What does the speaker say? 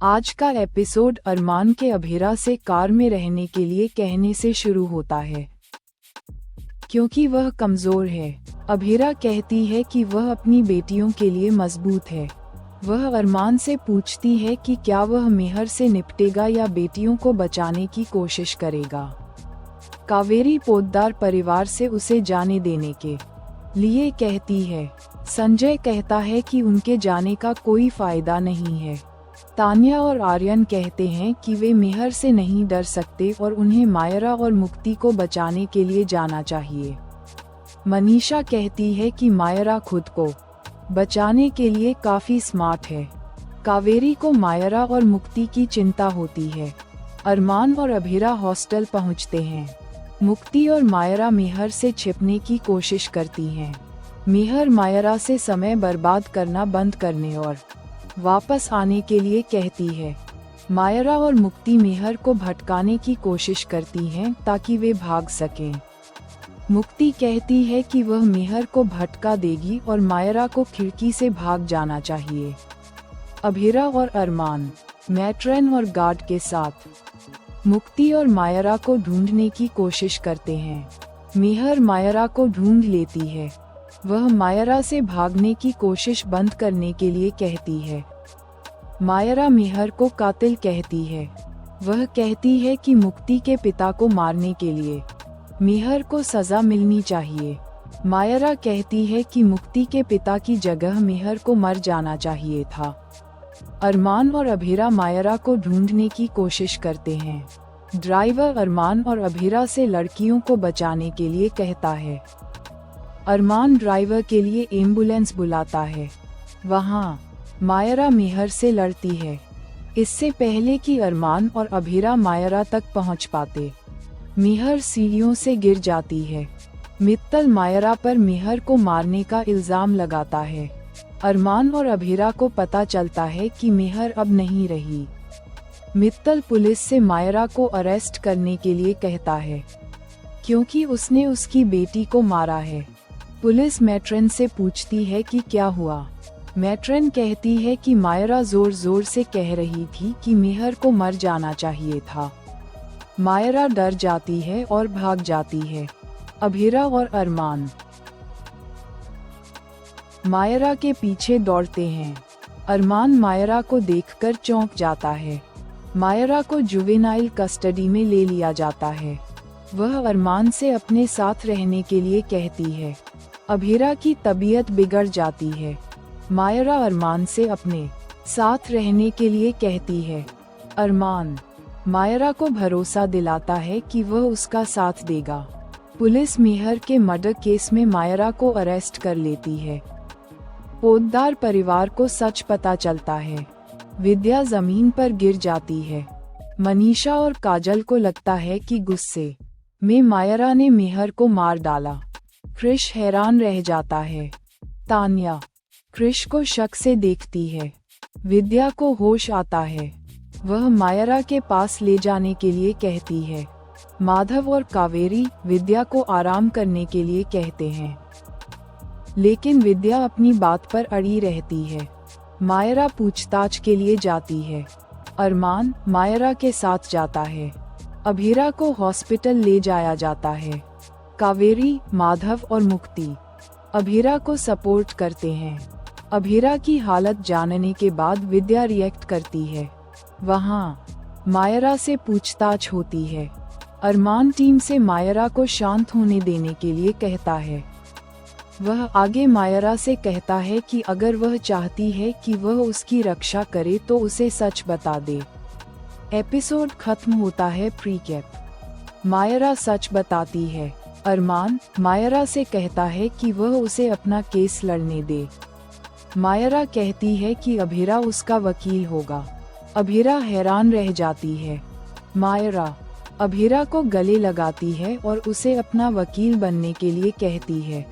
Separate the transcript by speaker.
Speaker 1: आज का एपिसोड अरमान के अभीरा से कार में रहने के लिए कहने से शुरू होता है, क्योंकि वह कमजोर है। अभीरा कहती है कि वह अपनी बेटियों के लिए मजबूत है। वह अरमान से पूछती है कि क्या वह मेहर से निपटेगा या बेटियों को बचाने की कोशिश करेगा। कावेरी पोद्दार परिवार से उसे जाने देने के लिए कहती है। संजय कहता है कि उनके जाने का कोई फायदा नहीं है। तान्या और आर्यन कहते हैं कि वे मेहर से नहीं डर सकते और उन्हें मायरा और मुक्ति को बचाने के लिए जाना चाहिए। मनीषा कहती है कि मायरा खुद को बचाने के लिए काफी स्मार्ट है। कावेरी को मायरा और मुक्ति की चिंता होती है। अरमान और अभीरा हॉस्टल पहुंचते हैं। मुक्ति और मायरा मेहर से छिपने की कोशिश करती हैं। मेहर मायरा से समय बर्बाद करना बंद करने और वापस आने के लिए कहती है। मायरा और मुक्ति मेहर को भटकाने की कोशिश करती हैं ताकि वे भाग सकें। मुक्ति कहती है कि वह मेहर को भटका देगी और मायरा को खिड़की से भाग जाना चाहिए। अभीरा और अरमान मैट्रन और गार्ड के साथ मुक्ति और मायरा को ढूंढने की कोशिश करते हैं। मेहर मायरा को ढूंढ लेती है। वह मायरा से भागने की कोशिश बंद करने के लिए कहती है। मायरा मेहर को कातिल कहती है। वह कहती है कि मुक्ति के पिता को मारने के लिए मेहर को सजा मिलनी चाहिए। मायरा कहती है कि मुक्ति के पिता की जगह मेहर को मर जाना चाहिए था। अरमान और अभीरा मायरा को ढूंढने की कोशिश करते हैं। ड्राइवर अरमान और अभीरा से लड़कियों को बचाने के लिए कहता है। अरमान ड्राइवर के लिए एम्बुलेंस बुलाता है। वहाँ मायरा मेहर से लड़ती है। इससे पहले कि अरमान और अभीरा मायरा तक पहुँच पाते, मेहर सीढ़ियों से गिर जाती है। मित्तल मायरा पर मेहर को मारने का इल्जाम लगाता है। अरमान और अभीरा को पता चलता है कि मेहर अब नहीं रही। मित्तल पुलिस से मायरा को अरेस्ट करने के लिए कहता है, क्योंकि उसने उसकी बेटी को मारा है। पुलिस मैट्रन से पूछती है कि क्या हुआ। मैट्रन कहती है कि मायरा जोर जोर से कह रही थी कि मेहर को मर जाना चाहिए था। मायरा डर जाती है और भाग जाती है। अभीरा और अरमान मायरा के पीछे दौड़ते हैं। अरमान मायरा को देखकर चौंक जाता है। मायरा को जुवेनाइल कस्टडी में ले लिया जाता है। वह अरमान से अपने साथ रहने के लिए कहती है। अभीरा की तबीयत बिगड़ जाती है। मायरा अरमान से अपने साथ रहने के लिए कहती है। अरमान मायरा को भरोसा दिलाता है कि वह उसका साथ देगा। पुलिस मेहर के मर्डर केस में मायरा को अरेस्ट कर लेती है। पोद्दार परिवार को सच पता चलता है। विद्या जमीन पर गिर जाती है। मनीषा और काजल को लगता है कि गुस्से में मायरा ने मेहर को मार डाला। क्रिश हैरान रह जाता है। तान्या क्रिश को शक से देखती है। विद्या को होश आता है। वह मायरा के पास ले जाने के लिए कहती है। माधव और कावेरी विद्या को आराम करने के लिए कहते हैं, लेकिन विद्या अपनी बात पर अड़ी रहती है। मायरा पूछताछ के लिए जाती है। अरमान मायरा के साथ जाता है। अभीरा को हॉस्पिटल ले जाया जाता है। कावेरी, माधव और मुक्ति अभीरा को सपोर्ट करते हैं। अभीरा की हालत जानने के बाद विद्या रिएक्ट करती है। वहाँ मायरा से पूछताछ होती है। अरमान टीम से मायरा को शांत होने देने के लिए कहता है। वह आगे मायरा से कहता है कि अगर वह चाहती है कि वह उसकी रक्षा करे तो उसे सच बता दे। एपिसोड खत्म होता है प्रीकैप। मायरा सच बताती है। अरमान मायरा से कहता है कि वह उसे अपना केस लड़ने दे। मायरा कहती है कि अभीरा उसका वकील होगा। अभीरा हैरान रह जाती है। मायरा अभीरा को गले लगाती है और उसे अपना वकील बनने के लिए कहती है।